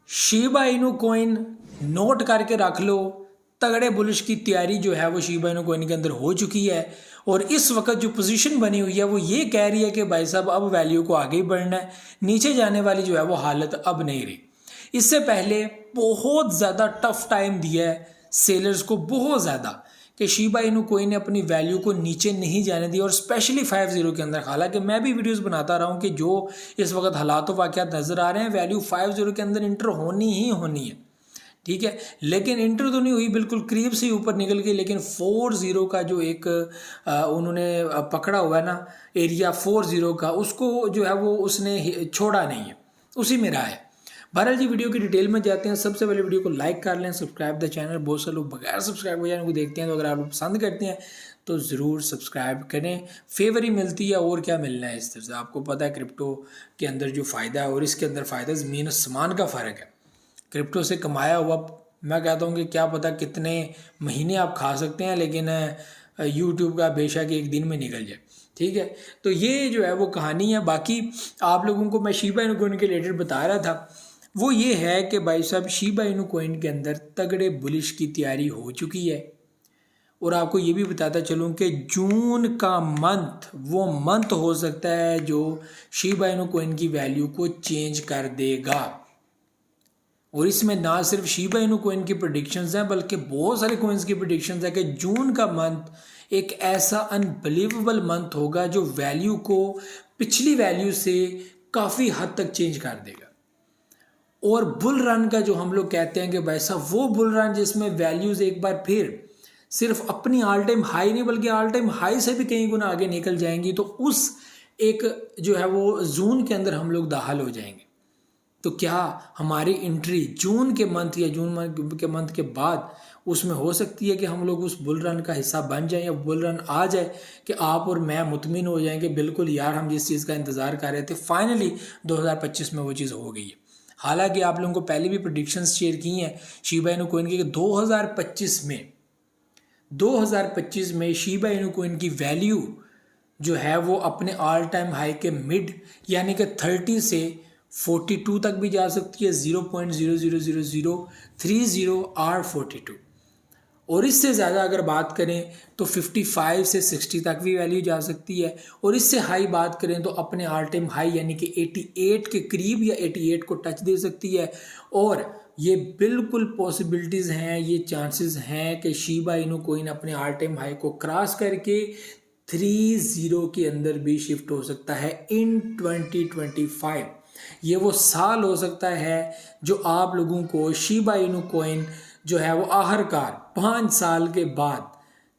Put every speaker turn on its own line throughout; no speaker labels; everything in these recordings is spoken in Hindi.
शीबा इनू कॉइन नोट करके रख लो, तगड़े बुलिश की तैयारी जो है वो शीबा इनू कॉइन के अंदर हो चुकी है। और इस वक्त जो पोजीशन बनी हुई है वो ये कह रही है कि भाई साहब अब वैल्यू को आगे ही बढ़ना है, नीचे जाने वाली जो है वो हालत अब नहीं रही। इससे पहले बहुत ज़्यादा टफ टाइम दिया है सेलर्स को, बहुत ज़्यादा, कि शीबा इनू कॉइन ने अपनी वैल्यू को नीचे नहीं जाने दी। और स्पेशली 50 के अंदर, हालांकि मैं भी वीडियोस बनाता रहा हूँ कि जो इस वक्त हालात वाक़यात नज़र आ रहे हैं, वैल्यू 50 के अंदर इंटर होनी ही होनी है, ठीक है। लेकिन इंटर तो नहीं हुई, बिल्कुल करीब से ऊपर निकल गई। लेकिन 40 का जो एक उन्होंने पकड़ा हुआ है ना एरिया 40 का, उसको जो है वो उसने छोड़ा नहीं है, उसी में रहा है। बहरहाल जी, वीडियो की डिटेल में जाते हैं। सबसे पहले वीडियो को लाइक कर लें, सब्सक्राइब द चैनल। बहुत से लोग बगैर सब्सक्राइब चैनल को देखते हैं, तो अगर आप लोग पसंद करते हैं तो ज़रूर सब्सक्राइब करें। फेवर ही मिलती है, और क्या मिलना है इस तरह से। आपको पता है क्रिप्टो के अंदर जो फ़ायदा है और इसके अंदर फ़ायदा ज़मीन आसमान का फ़र्क है। क्रिप्टो से कमाया हुआ मैं कहता हूँ कि क्या पता कितने महीने आप खा सकते हैं, लेकिन यूट्यूब का बेशक एक दिन में निकल जाए, ठीक है। तो ये जो है वो कहानी है। बाकी आप लोगों को मैं शीबा इनू कॉइन के रिलेटेड बता रहा था, वो ये है कि भाई साहब शीबा इनू कॉइन के अंदर तगड़े बुलिश की तैयारी हो चुकी है। और आपको ये भी बताता चलूँ कि जून का मंथ वो मंथ हो सकता है जो शीबा इनू कॉइन की वैल्यू को चेंज कर देगा। और इसमें ना सिर्फ शीबा इनू कॉइन की प्रेडिक्शंस हैं, बल्कि बहुत सारे कॉइन्स की प्रेडिक्शंस है कि जून का मंथ एक ऐसा अनबिलीवेबल मंथ होगा जो वैल्यू को पिछली वैल्यू से काफ़ी हद तक चेंज कर देगा। और बुल रन का जो हम लोग कहते हैं कि भाई साहब वो बुल रन जिसमें वैल्यूज़ एक बार फिर सिर्फ अपनी ऑल टाइम हाई नहीं बल्कि ऑल टाइम हाई से भी कई गुना आगे निकल जाएंगी, तो उस एक जो है वो जून के अंदर हम लोग दाखिल हो जाएंगे। तो क्या हमारी एंट्री जून के मंथ या जून के मंथ के बाद उसमें हो सकती है कि हम लोग उस बुल रन का हिस्सा बन जाएं, या बुल रन आ जाए कि आप और मैं मुतमिन हो जाएं कि बिल्कुल यार हम जिस चीज़ का इंतज़ार कर रहे थे फाइनली 2025 में वो चीज़ हो गई है। हालांकि आप लोगों को पहले भी प्रेडिक्शंस शेयर की हैं शीबा इनू कॉइन की कि 2025 में शीबा इनू कॉइन की वैल्यू जो है वो अपने ऑल टाइम हाई के मिड यानी कि 30 से 42 तक भी जा सकती है, 0.00030 आर 42। और इससे ज़्यादा अगर बात करें तो 55 से 60 तक भी वैल्यू जा सकती है। और इससे हाई बात करें तो अपने ऑल टाइम हाई यानी कि 88 के करीब या 88 को टच दे सकती है। और ये बिल्कुल पॉसिबिलिटीज़ हैं, ये चांसेस हैं कि शीबा इनू कॉइन अपने ऑल टाइम हाई को क्रॉस करके 30 के अंदर भी शिफ्ट हो सकता है इन 2025। ये वो साल हो सकता है जो आप लोगों को शीबा इनू कॉइन जो है वो आखिरकार 5 साल के बाद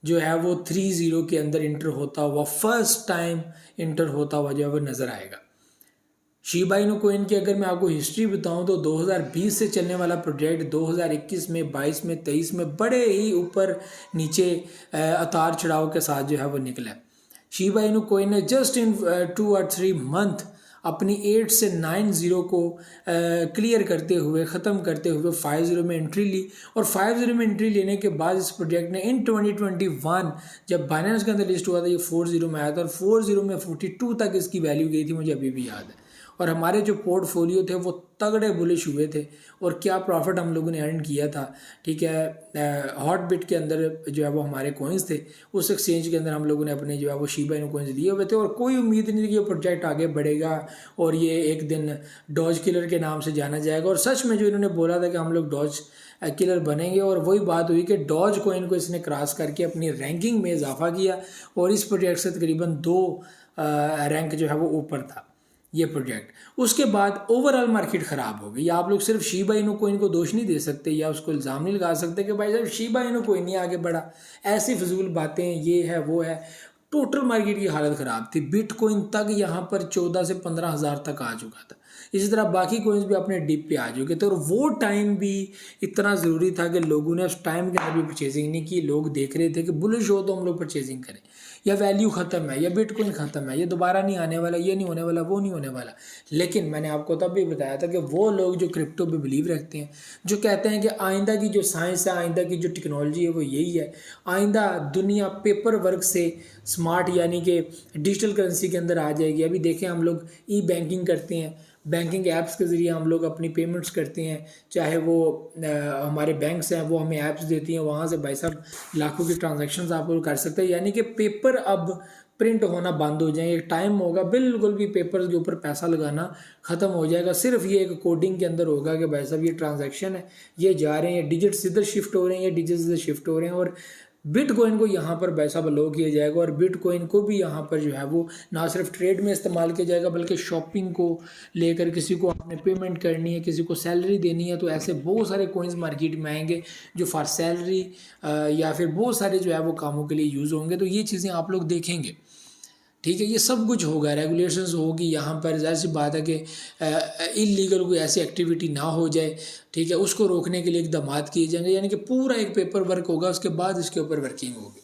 जो है वो 30 के अंदर इंटर होता हुआ, फर्स्ट टाइम इंटर होता हुआ जो है वो नज़र आएगा। शीबा इनू कॉइन की अगर मैं आपको हिस्ट्री बताऊं तो 2020 से चलने वाला प्रोजेक्ट 2021 में, 22 में, 23 में बड़े ही ऊपर नीचे उतार चढ़ाव के साथ जो है वो निकला। शीबा इनू कॉइन ने जस्ट इन 2 और 3 मंथ अपनी 8 से 9 को क्लियर करते हुए, ख़त्म करते हुए 50 में एंट्री ली। और 50 में एंट्री लेने के बाद इस प्रोजेक्ट ने इन 2021 जब बाइनेंस के अंदर लिस्ट हुआ था ये 40 में आया था, और 40 में 42 तक इसकी वैल्यू गई थी, मुझे अभी भी याद है। और हमारे जो पोर्टफोलियो थे वो तगड़े बुलिश हुए थे, और क्या प्रॉफिट हम लोगों ने अर्न किया था, ठीक है। हॉटबिट के अंदर जो है वो हमारे कॉइन्स थे, उस एक्सचेंज के अंदर हम लोगों ने अपने जो है वो शीबा इनू कॉइन्स दिए हुए थे। और कोई उम्मीद नहीं थी कि ये प्रोजेक्ट आगे बढ़ेगा और ये एक दिन डॉज किलर के नाम से जाना जाएगा। और सच में जो इन्होंने बोला था कि हम लोग डॉज किलर बनेंगे, और वही बात हुई कि डॉज कॉइन को इसने क्रॉस करके अपनी रैंकिंग में इजाफा किया, और इस प्रोजेक्ट से तकरीबन 2 रैंक जो है वो ऊपर था ये प्रोजेक्ट। उसके बाद ओवरऑल मार्केट ख़राब हो गई। आप लोग सिर्फ शीबा इनू कॉइन को दोष नहीं दे सकते या उसको इल्ज़ाम नहीं लगा सकते कि भाई साहब शीबा इनू कॉइन नहीं आगे बढ़ा, ऐसी फजूल बातें, ये है वो है। टोटल मार्केट की हालत ख़राब थी। बिटकॉइन तक यहाँ पर 14 से 15 हज़ार तक आ चुका था। इसी तरह बाकी कॉइन्स भी अपने डिप पे आ चुके थे, और वो टाइम भी इतना ज़रूरी था कि लोगों ने उस टाइम के अंदर भी परचेजिंग नहीं की। लोग देख रहे थे कि बुलिश हो तो हम लोग परचेजिंग करें, या वैल्यू ख़त्म है, या बिटकॉइन ख़त्म है, ये दोबारा नहीं आने वाला, ये नहीं होने वाला, वो नहीं होने वाला। लेकिन मैंने आपको तब भी बताया था कि वो लोग जो क्रिप्टो पे बिलीव रखते हैं, जो कहते हैं कि आइंदा की जो साइंस है, आइंदा की जो टेक्नोलॉजी है वो यही है, आइंदा दुनिया पेपर वर्क से स्मार्ट यानी कि डिजिटल करेंसी के अंदर आ जाएगी। अभी देखें हम लोग ई बैंकिंग करते हैं, बैंकिंग ऐप्स के ज़रिए हम लोग अपनी पेमेंट्स करते हैं, चाहे वो हमारे बैंक्स हैं वो हमें ऐप्स देती हैं, वहाँ से भाई साहब लाखों की ट्रांजैक्शंस आप लोग कर सकते हैं। यानी कि पेपर अब प्रिंट होना बंद हो जाए, एक टाइम होगा बिल्कुल भी पेपर के ऊपर पैसा लगाना ख़त्म हो जाएगा। सिर्फ ये एक कोडिंग के अंदर होगा कि भाई साहब ये ट्रांजैक्शन है, ये जा रहे हैं, डिजिट्स इधर शिफ्ट हो रहे हैं, ये डिजिट्स इधर शिफ्ट हो रहे हैं, और बिटकॉइन को यहाँ पर पैसा अलाउ किया जाएगा। और बिटकॉइन को भी यहाँ पर जो है वो ना सिर्फ ट्रेड में इस्तेमाल किया जाएगा, बल्कि शॉपिंग को लेकर, किसी को आपने पेमेंट करनी है, किसी को सैलरी देनी है, तो ऐसे बहुत सारे कॉइन्स मार्केट में आएंगे जो फॉर सैलरी या फिर बहुत सारे जो है वो कामों के लिए यूज़ होंगे। तो ये चीज़ें आप लोग देखेंगे, ठीक है, ये सब कुछ होगा, रेगुलेशंस होगी यहाँ पर। ज़ाहिर सी बात है कि इलीगल कोई ऐसी एक्टिविटी ना हो जाए, ठीक है, उसको रोकने के लिए इकदाम किए जाएंगे। यानी कि पूरा एक पेपर वर्क होगा, उसके बाद इसके ऊपर वर्किंग होगी।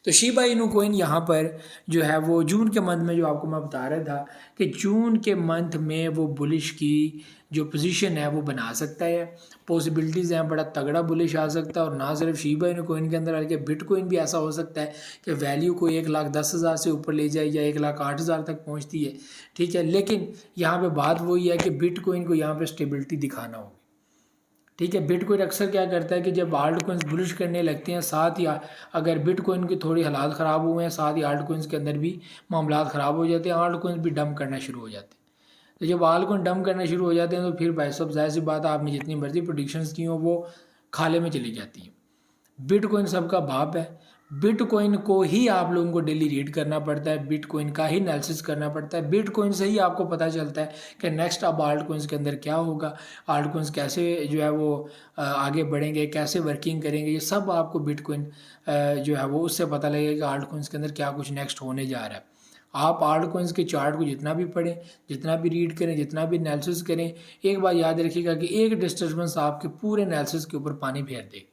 तो शिबा इनू कोइन यहाँ पर जो है वो जून के मंथ में, जो आपको मैं बता रहा था कि जून के मंथ में वो बुलिश की जो पोजीशन है वो बना सकता है, पॉसिबिलिटीज़ हैं, बड़ा तगड़ा बुलिश आ सकता है। और ना सिर्फ शिबा इनू कोइन के अंदर, बल्कि बिटकॉइन भी ऐसा हो सकता है कि वैल्यू को 1,10,000 से ऊपर ले जाए या 1,08,000 तक पहुँचती है, ठीक है। लेकिन यहाँ पर बात वही है कि बिटकॉइन को यहाँ पर स्टेबिलिटी दिखाना होगी, ठीक है। बिटकॉइन अक्सर क्या करता है कि जब आल्ट कोइंस बुलिश करने लगते हैं, साथ ही अगर बिटकॉइन की थोड़ी हालात ख़राब हुए हैं, साथ ही आल्ट कोइंस के अंदर भी मामला ख़राब हो जाते हैं, आल्ट कोइंस भी डंप करना शुरू हो जाते हैं। तो जब आल्ट कोइन डंप करना शुरू हो जाते हैं तो फिर भाई साहब ज़ाहिर सी बात है, आपने जितनी मर्जी प्रोडिक्शंस की हो वो खाले में चली जाती हैं। बिटकॉइन सबका बाप है, बिटकॉइन को ही आप लोगों को डेली रीड करना पड़ता है, बिटकॉइन का ही एनालिसिस करना पड़ता है। बिटकॉइन से ही आपको पता चलता है कि नेक्स्ट अब आल्ट कॉइन्स के अंदर क्या होगा, आल्ट कॉइन्स कैसे जो है वो आगे बढ़ेंगे, कैसे वर्किंग करेंगे, ये सब आपको बिटकॉइन जो है वो उससे पता लगेगा कि आल्ट कॉइन्स के अंदर क्या कुछ नेक्स्ट होने जा रहा है। आप आल्ट कॉइन्स के चार्ट को जितना भी पढ़ें, जितना भी रीड करें, जितना भी एनालिसिस करें, एक बात याद रखिएगा कि एक डिस्टर्बेंस आपके पूरे एनालिसिस के ऊपर पानी फेर देगी।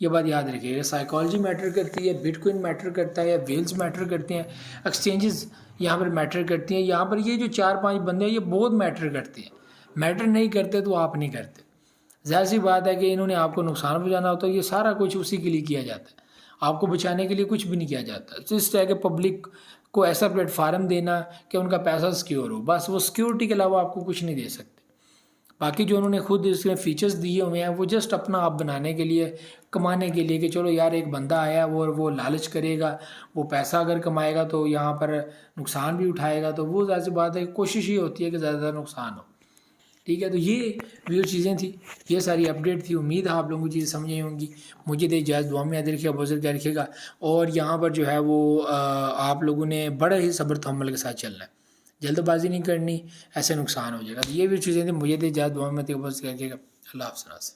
ये बात याद रखिएगा, साइकोलॉजी मैटर करती है, बिटकॉइन मैटर करता है, वेल्स मैटर करते हैं, एक्सचेंजेस यहाँ पर मैटर करती हैं। यहाँ पर ये जो 4-5 बंदे हैं ये बहुत मैटर करते हैं, मैटर नहीं करते तो आप नहीं करते। ज़ाहिर सी बात है कि इन्होंने आपको नुकसान पहुँचाना होता है, ये सारा कुछ उसी के लिए किया जाता है, आपको बचाने के लिए कुछ भी नहीं किया जाता। तो इस तरह के पब्लिक को ऐसा प्लेटफार्म देना कि उनका पैसा सिक्योर हो, बस वो सिक्योरिटी के अलावा आपको कुछ नहीं दे सकते। बाकी जो उन्होंने खुद इसमें फीचर्स दिए हुए हैं वो जस्ट अपना आप बनाने के लिए, कमाने के लिए, कि चलो यार एक बंदा आया वो लालच करेगा, वो पैसा अगर कमाएगा तो यहाँ पर नुकसान भी उठाएगा, तो वो ज़ाहिर सी बात है कोशिश ही होती है कि ज़्यादा नुकसान हो, ठीक है। तो ये जो चीज़ें थी, ये सारी अपडेट थी, उम्मीद है आप लोगों को चीज़ें समझ आई होंगी। मुझे दे इजाज़त, दुआ में याद रखिएगा, बहुत ज़्यादा रखिएगा। और यहाँ पर जो है वो आप लोगों ने बड़े ही सब्र तहम्मुल के साथ चलना है, जल्दबाजी नहीं करनी, ऐसे नुकसान हो जाएगा। तो ये भी चीज़ें थी, मुझे दे इजाज़त, दुआ में बहुत ज़्यादा रखिएगा। अल्लाह हाफ़िज़।